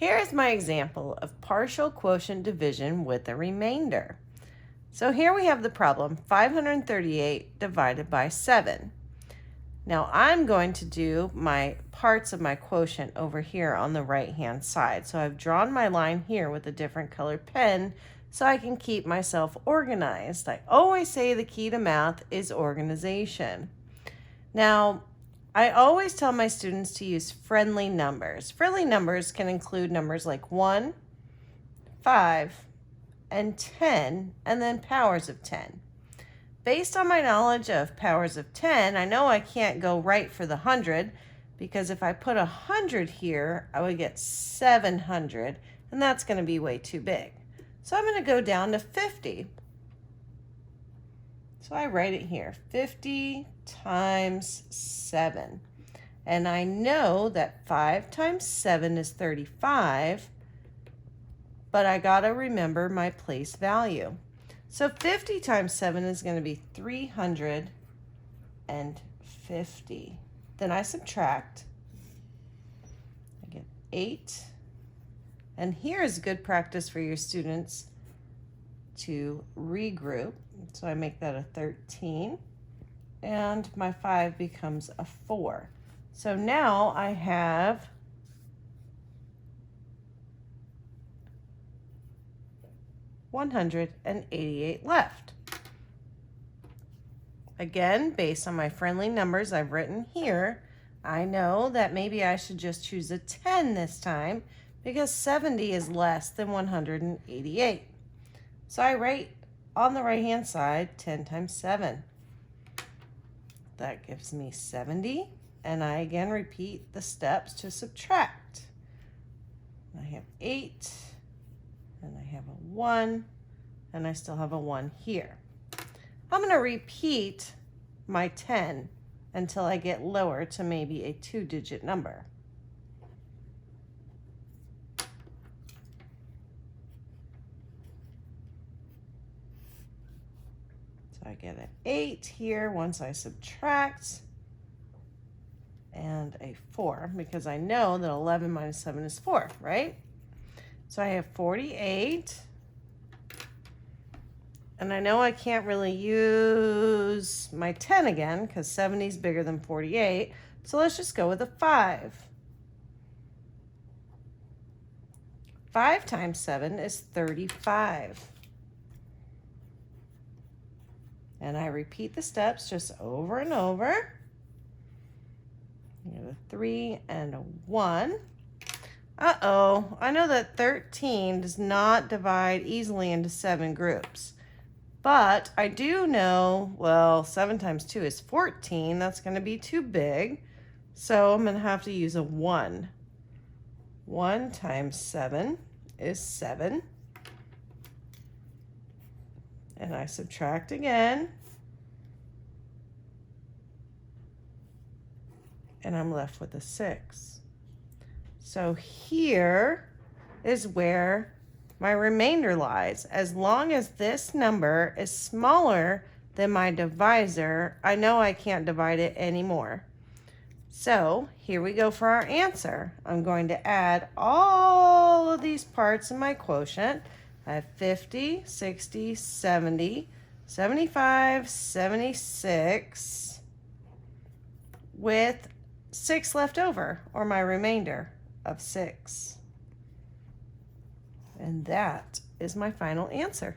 Here is my example of partial quotient division with a remainder. So here we have the problem 538 divided by 7. Now I'm going to do my parts of my quotient over here on the right hand side. So I've drawn my line here with a different colored pen so I can keep myself organized. I always say the key to math is organization. Now, I always tell my students to use friendly numbers. Friendly numbers can include numbers like 1, 5, and 10, and then powers of 10. Based on my knowledge of powers of 10, I know I can't go right for the 100, because if I put 100 here, I would get 700, and that's going to be way too big. So I'm going to go down to 50. So I write it here, 50 times 7. And I know that 5 times 7 is 35, but I got to remember my place value. So 50 times 7 is going to be 350. Then I subtract. I get 8. And here is good practice for your students to regroup. So I make that a 13. And my 5 becomes a 4. So now I have 188 left. Again, based on my friendly numbers I've written here, I know that maybe I should just choose a 10 this time because 70 is less than 188. So I write on the right hand side 10 times 7. That gives me 70, and I again repeat the steps to subtract. I have 8, and I have a 1, and I still have a 1 here. I'm going to repeat my 10 until I get lower to maybe a 2-digit number. So I get an 8 here once I subtract, and a 4, because I know that 11 minus 7 is 4, right? So I have 48, and I know I can't really use my 10 again because 70 is bigger than 48, so let's just go with a 5. 5 times 7 is 35. And I repeat the steps just over and over. I have a 3 and a 1. Uh-oh, I know that 13 does not divide easily into 7 groups. But I do know, well, 7 times 2 is 14. That's going to be too big. So I'm going to have to use a 1. 1 times 7 is 7. And I subtract again. And I'm left with a 6. So here is where my remainder lies. As long as this number is smaller than my divisor, I know I can't divide it anymore. So here we go for our answer. I'm going to add all of these parts in my quotient. I have 50, 60, 70, 75, 76, with 6 left over, or my remainder of 6. And that is my final answer.